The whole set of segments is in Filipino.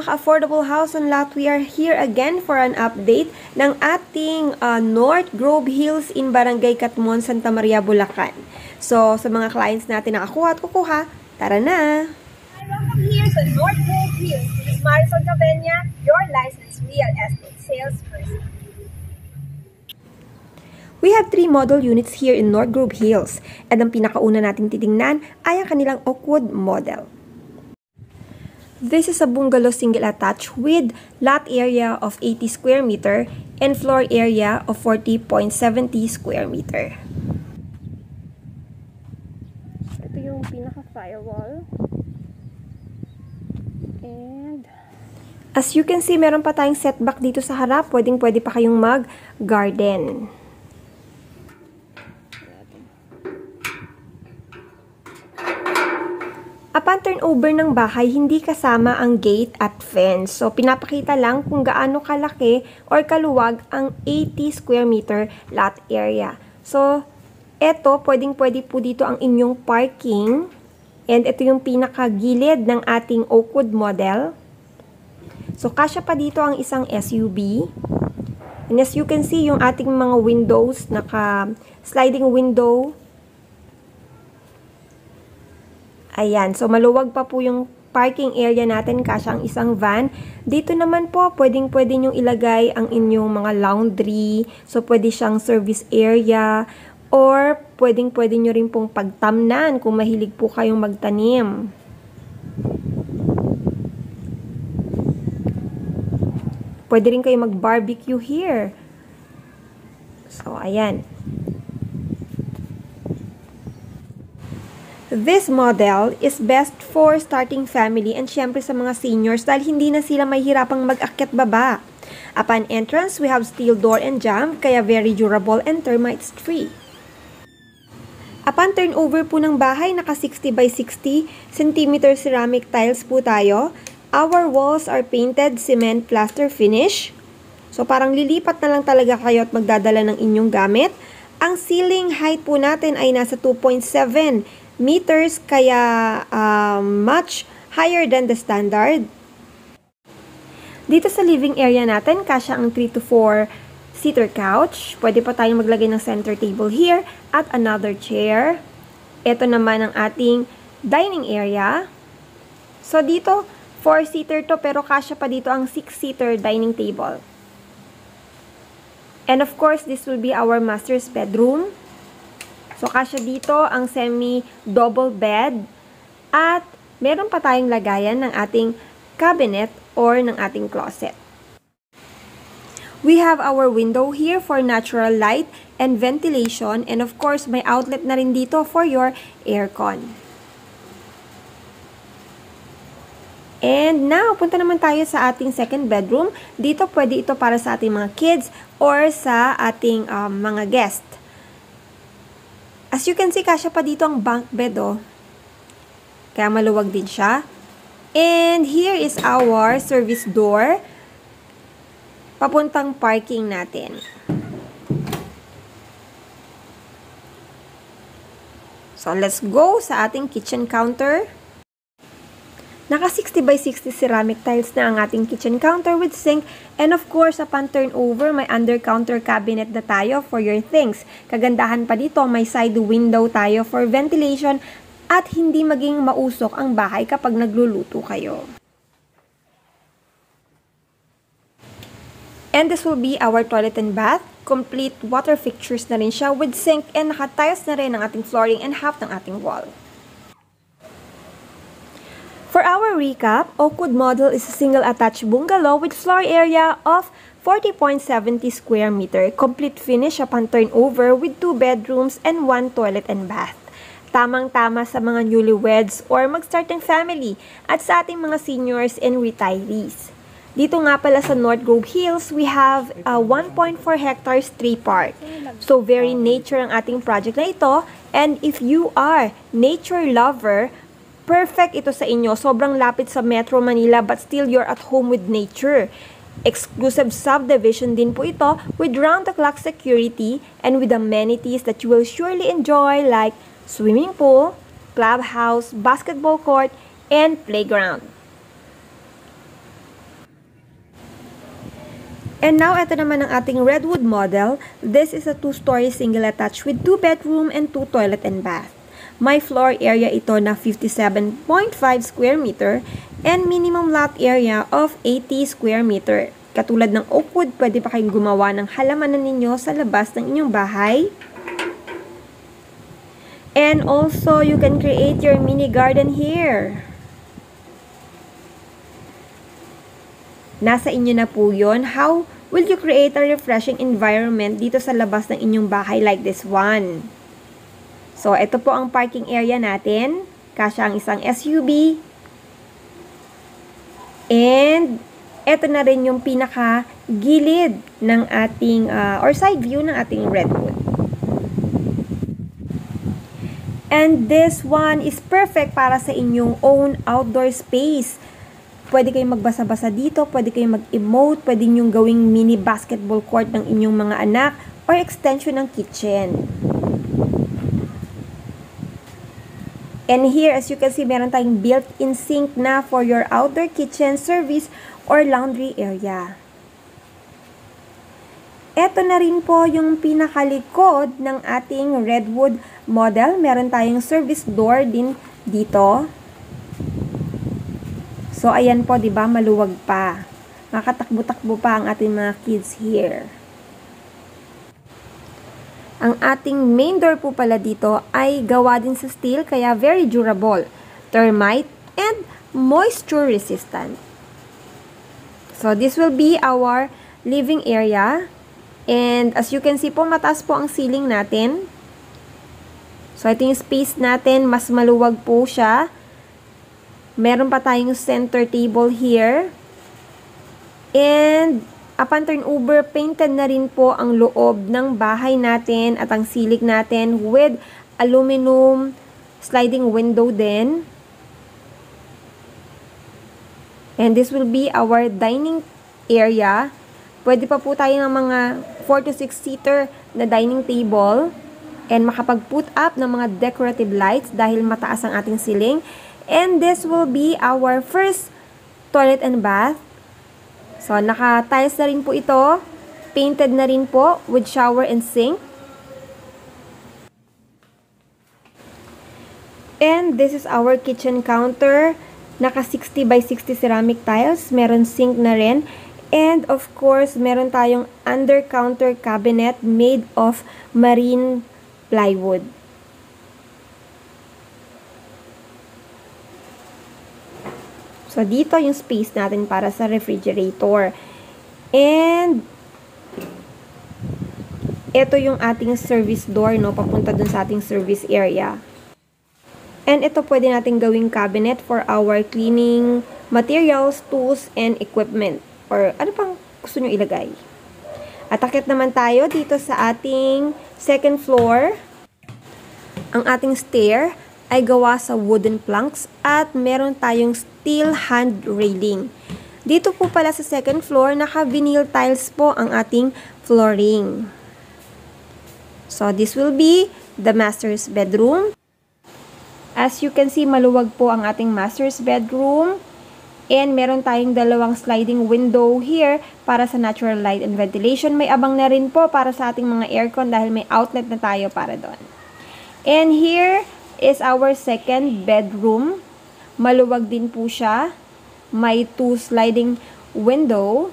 mga ka-affordable house and lot, we are here again for an update ng ating North Grove Hills in Barangay Catmon, Santa Maria, Bulacan. So, sa mga clients natin nakakuha at kukuha, tara na! Welcome here sa North Grove Hills. This is Marisol Cabena, your licensed real estate salesperson. We have 3 model units here in North Grove Hills, at ang pinakauna nating titingnan ay ang kanilang Oakwood model. This is a bungalow single attached with lot area of 80 square meter and floor area of 40.70 square meter. Ito yung pinaka-firewall. And as you can see, meron pa tayong setback dito sa harap. Pwede pa kayong mag-garden. Upon turnover ng bahay, hindi kasama ang gate at fence. So, pinapakita lang kung gaano kalaki or kaluwag ang 80 square meter lot area. So, eto, pwede po dito ang inyong parking. And ito yung pinakagilid ng ating Oakwood model. So, kasya pa dito ang isang SUV. And as you can see, yung ating mga windows, naka-sliding window. Ayan, so maluwag pa po yung parking area natin, kasya ang isang van. Dito naman po, pwede nyong ilagay ang inyong mga laundry. So, pwede siyang service area. Or, pwede nyo rin pong pagtamnan kung mahilig po kayong magtanim. Pwede rin kayong mag-barbecue here. So, ayan. This model is best for starting family and syempre sa mga seniors dahil hindi na sila mahihirapang mag-akyat baba. Upon entrance, we have steel door and jamb, kaya very durable and termites free. Upon turnover po ng bahay, naka 60 by 60 cm ceramic tiles po tayo. Our walls are painted cement plaster finish. So parang lilipat na lang talaga kayo at magdadala ng inyong gamit. Ang ceiling height po natin ay nasa 2.7 meters, kaya much higher than the standard. Dito sa living area natin, kasya ang 3 to 4 seater couch. Pwede pa tayong maglagay ng center table here at another chair. Ito naman ang ating dining area. So dito, 4-seater to, pero kasya pa dito ang 6-seater dining table. And of course, this will be our master's bedroom. So, kasya dito ang semi-double bed at meron pa tayong lagayan ng ating cabinet or ng ating closet. We have our window here for natural light and ventilation, and of course, may outlet na rin dito for your aircon. And now, punta naman tayo sa ating second bedroom. Dito, pwede ito para sa ating mga kids or sa ating mga guest. As you can see, kasya pa dito ang bunk bed, oh. Kaya maluwag din siya. And here is our service door. Papuntang parking natin. So, let's go sa ating kitchen counter. Naka 60 by 60 ceramic tiles na ang ating kitchen counter with sink, and of course, upon turnover, may under-counter cabinet na tayo for your things. Kagandahan pa dito, may side window tayo for ventilation at hindi maging mausok ang bahay kapag nagluluto kayo. And this will be our toilet and bath. Complete water fixtures na rin siya with sink, and naka-tiles na rin ang ating flooring and half ng ating wall. For our recap, Oakwood model is a single attached bungalow with floor area of 40.70 square meter, complete finish upon turnover with 2 bedrooms and 1 toilet and bath. Tamang-tama sa mga newlyweds or mag-starting family at sa ating mga seniors and retirees. Dito nga pala sa North Grove Hills, we have a 1.4 hectares tree park. So very nature ang ating project na ito, and if you are nature lover, perfect ito sa inyo. Sobrang lapit sa Metro Manila but still you're at home with nature. Exclusive subdivision din po ito with round-the-clock security and with amenities that you will surely enjoy like swimming pool, clubhouse, basketball court, and playground. And now, ito naman ang ating Redwood model. This is a 2-story single attached with 2 bedroom and 2 toilet and bath. May floor area ito na 57.5 square meter and minimum lot area of 80 square meter. Katulad ng Oakwood, pwede pa kayong gumawa ng halamanan ninyo sa labas ng inyong bahay. And also, you can create your mini garden here. Nasa inyo na po yun. How will you create a refreshing environment dito sa labas ng inyong bahay like this one? So, ito po ang parking area natin. Kasya ang isang SUV. And, ito na rin yung pinaka-gilid ng ating, or side view ng ating Redwood. And this one is perfect para sa inyong own outdoor space. Pwede kayong magbasa-basa dito, pwede kayong mag-emote, pwede nyong gawing mini basketball court ng inyong mga anak, or extension ng kitchen. And here, as you can see, meron tayong built-in sink na for your outdoor kitchen service or laundry area. Ito na rin po yung pinakalikod ng ating Redwood model. Meron tayong service door din dito. So, ayan po, di ba, maluwag pa. Makatakbo-takbo pa ang ating mga kids here. Ang ating main door po pala dito ay gawa din sa steel, kaya very durable, termite, and moisture resistant. So, this will be our living area. And as you can see po, mataas po ang ceiling natin. So, ito yung space natin, mas maluwag po siya. Meron pa tayong center table here. And, upon turnover, painted na rin po ang loob ng bahay natin at ang ceiling natin with aluminum sliding window din. And this will be our dining area. Pwede pa po tayo ng mga 4 to 6 seater na dining table. And makapag-put up ng mga decorative lights dahil mataas ang ating ceiling. And this will be our first toilet and bath. So, naka-tiles na rin po ito. Painted na rin po with shower and sink. And this is our kitchen counter. Naka 60 by 60 ceramic tiles. Meron sink na rin. And of course, meron tayong under-counter cabinet made of marine plywood. So, dito yung space natin para sa refrigerator. And, ito yung ating service door, no? Papunta dun sa ating service area. And ito pwede natin gawing cabinet for our cleaning materials, tools, and equipment. Or ano pang gusto nyo ilagay. At akit naman tayo dito sa ating second floor. Ang ating stair ay gawa sa wooden planks at meron tayong steel hand railing. Dito po pala sa second floor, naka-vinyl tiles po ang ating flooring. So, this will be the master's bedroom. As you can see, maluwag po ang ating master's bedroom. And meron tayong dalawang sliding window here para sa natural light and ventilation. May abang na rin po para sa ating mga aircon dahil may outlet na tayo para doon. And here is our second bedroom. Maluwag din po siya. May 2 sliding window.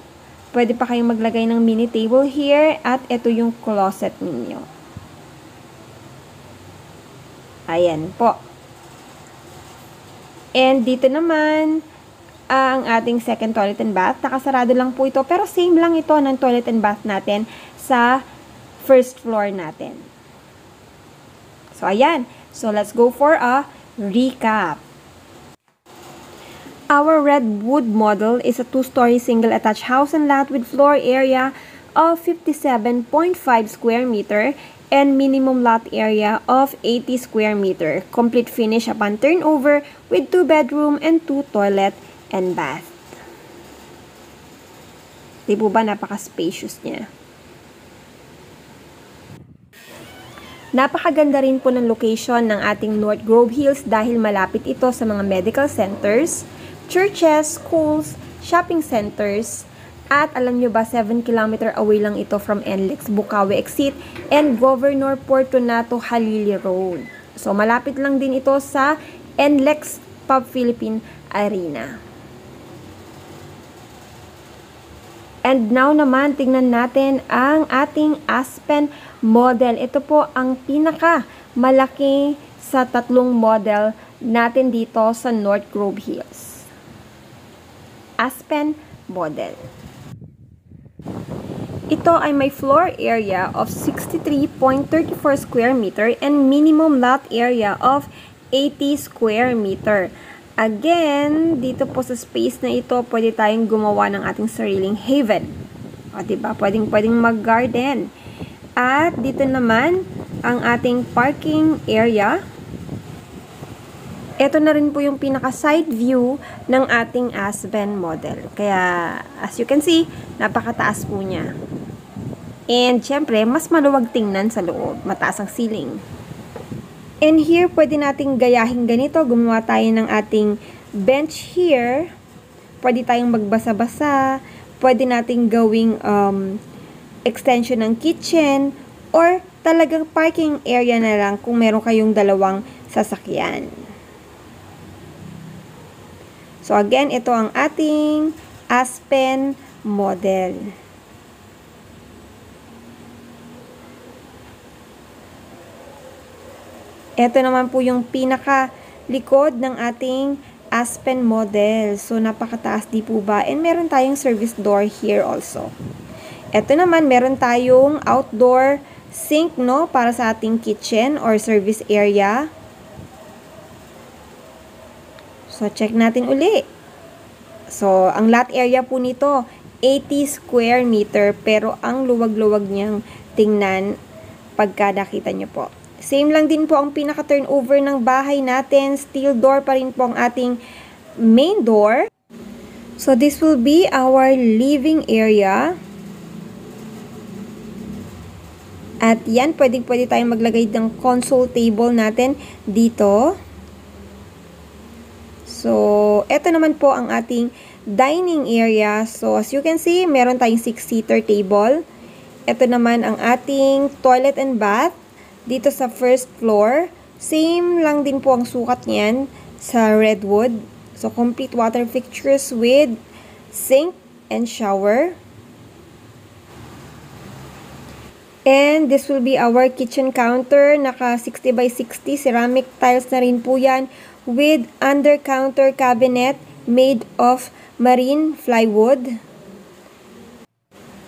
Pwede pa kayong maglagay ng mini table here. At ito yung closet ninyo. Ayan po. And dito naman, ang ating second toilet and bath. Nakasarado lang po ito. Pero same lang ito ng toilet and bath natin sa first floor natin. So, ayan. So, let's go for a recap. Our Redwood model is a 2-story single-attached house and lot with floor area of 57.5 square meter and minimum lot area of 80 square meter. Complete finish upon turnover with 2 bedroom and 2 toilet and bath. Di po ba napaka-spacious niya? Napakaganda rin po ng location ng ating North Grove Hills dahil malapit ito sa mga medical centers, churches, schools, shopping centers, At alam nyo ba, 7 kilometer away lang ito from NLEX Bukawi Exit and Governor Fortunato Halili Road. So, malapit lang din ito sa NLEX Pub Philippine Arena. And now naman, tingnan natin ang ating Aspen model. Ito po ang pinaka malaki sa tatlong model natin dito sa North Grove Hills. Aspen model. Ito ay may floor area of 63.34 square meter and minimum lot area of 80 square meter. Again, dito po sa space na ito, pwede tayong gumawa ng ating sariling haven. O, diba? Pwedeng mag-garden. At dito naman, ang ating parking area. Ito na rin po yung pinaka-side view ng ating Aspen model. Kaya, as you can see, napakataas po niya. And, syempre, mas maluwag tingnan sa loob. Mataas ang ceiling. And here, pwede nating gayahin ganito. Gumawa tayo ng ating bench here. Pwede tayong magbasa-basa. Pwede nating gawing extension ng kitchen. Or talagang parking area na lang kung meron kayong dalawang sasakyan. So again, ito ang ating Aspen model. Ito naman po yung pinaka likod ng ating Aspen model. So napakataas di po ba? And meron tayong service door here also. Ito naman, meron tayong outdoor sink, no, para sa ating kitchen or service area. So, check natin uli. So, ang lot area po nito, 80 square meter, pero ang luwag-luwag niyang tingnan pagka nakita niyo po. Same lang din po ang pinaka-turnover ng bahay natin. Steel door pa rin po ang ating main door. So, this will be our living area. At yan, pwede tayong maglagay ng console table natin dito. So, ito naman po ang ating dining area. So, as you can see, meron tayong 6-seater table. Ito naman ang ating toilet and bath dito sa first floor. Same lang din po ang sukat niyan sa Redwood. So, complete water fixtures with sink and shower. And this will be our kitchen counter. Naka 60 by 60. Ceramic tiles na rin po yan. With under-counter cabinet made of marine plywood.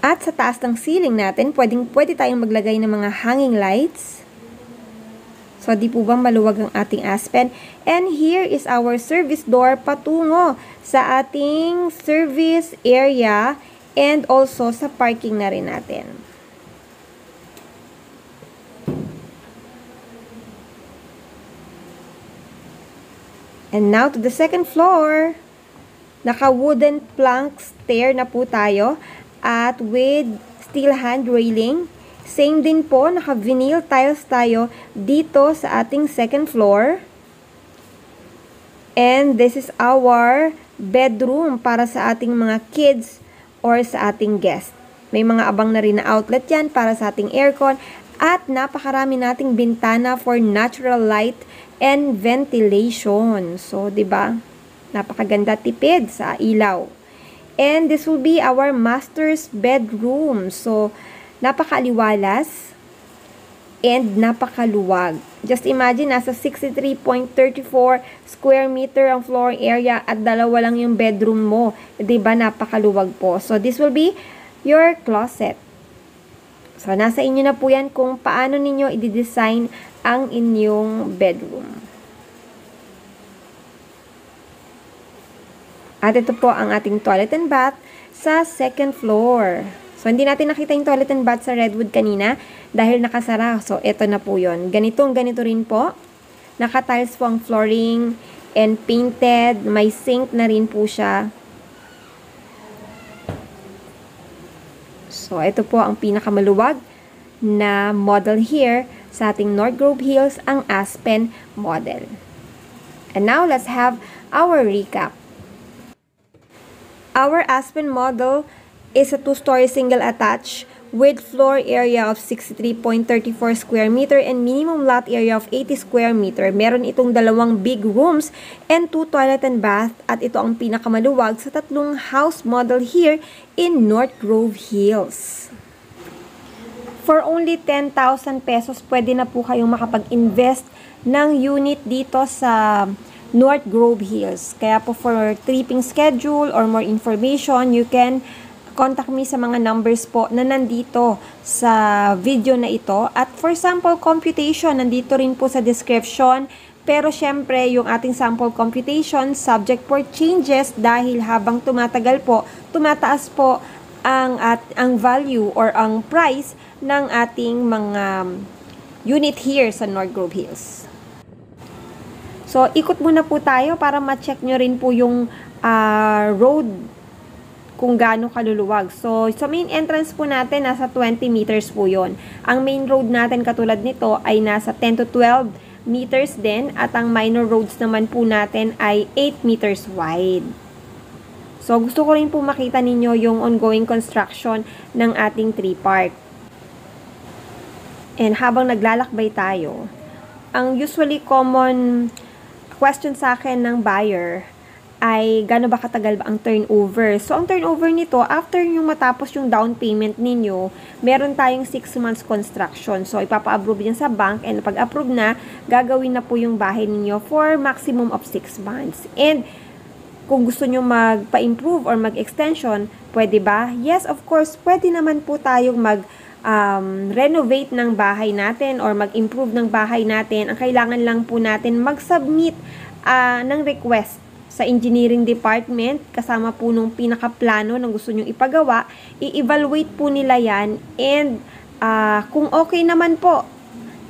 At sa taas ng ceiling natin, pwede tayong maglagay ng mga hanging lights. So, di po ba maluwag ang ating Aspen? And here is our service door patungo sa ating service area and also sa parking na rin natin. And now to the second floor. Naka-wooden plank stair na po tayo at with steel hand railing. Same din po, naka-vinyl tiles tayo dito sa ating second floor. And this is our bedroom para sa ating mga kids or sa ating guests. May mga abang na rin na outlet yan para sa ating aircon at napakarami nating bintana for natural light and ventilation. So, 'di ba? Napakaganda, tipid sa ilaw. And this will be our master's bedroom. So, napakaliwalas and napakaluwag. Just imagine, nasa 63.34 square meter ang floor area at dalawa lang yung bedroom mo. 'Di ba? Napakaluwag po. So, this will be your closet. So, nasa inyo na po yan kung paano ninyo i-design ang inyong bedroom. At ito po ang ating toilet and bath sa second floor. So, hindi natin nakita yung toilet and bath sa Redwood kanina dahil nakasara. So, ito na po yun. Ganito rin po. Naka-tiles po ang flooring and painted. May sink na rin po siya. So, ito po ang pinakamaluwag na model here sa ating North Grove Hills, ang Aspen model. And now, let's have our recap. Our Aspen model is a 2-story single attached with floor area of 63.34 square meter and minimum lot area of 80 square meter. Meron itong 2 big rooms and 2 toilet and bath at ito ang pinakamaluwag sa 3 house model here in North Grove Hills. For only 10,000 pesos, pwede na po kayong makapag-invest ng unit dito sa North Grove Hills. Kaya po for tripping schedule or more information, you can contact me sa mga numbers po na nandito sa video na ito. At for sample computation, nandito rin po sa description. Pero syempre, yung ating sample computation, subject for changes dahil habang tumatagal po, tumataas po ang value or ang price ng ating mga unit here sa North Grove Hills. So, ikot muna po tayo para ma-check nyo rin po yung road kung gaano kaluluwag. So, sa main entrance po natin, nasa 20 meters po yon. Ang main road natin katulad nito ay nasa 10 to 12 meters din at ang minor roads naman po natin ay 8 meters wide. So, gusto ko rin po makita ninyo yung ongoing construction ng ating tree park. And habang naglalakbay tayo, ang usually common question sa akin ng buyer ay gaano ba katagal ba ang turnover. So, ang turnover nito, after yung matapos yung down payment ninyo, meron tayong 6 months construction. So, ipapa-approve yan sa bank and pag approve na, gagawin na po yung bahay ninyo for maximum of 6 months. And kung gusto nyo magpa-improve or mag-extension, pwede ba? Yes, of course, pwede naman po tayong renovate ng bahay natin or mag-improve ng bahay natin. Ang kailangan lang po natin mag-submit ng request sa engineering department kasama po nung pinakaplano ng gusto nyong ipagawa. I-evaluate po nila yan and kung okay naman po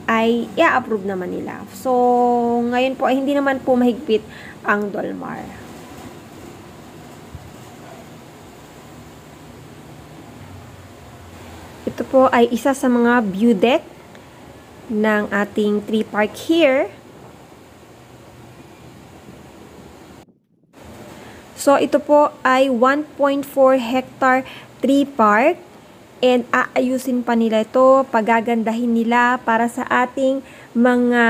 ay i-approve naman nila. So, ngayon po ay hindi naman po mahigpit ang Dolmar. Ito po ay isa sa mga view deck ng ating tree park here. So, ito po ay 1.4 hectare tree park and aayusin pa nila ito, pagagandahin nila para sa ating mga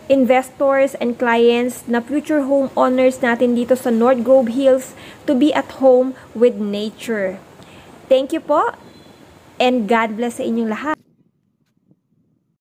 investors and clients na future homeowners natin dito sa North Grove Hills to be at home with nature. Thank you po and God bless sa inyong lahat.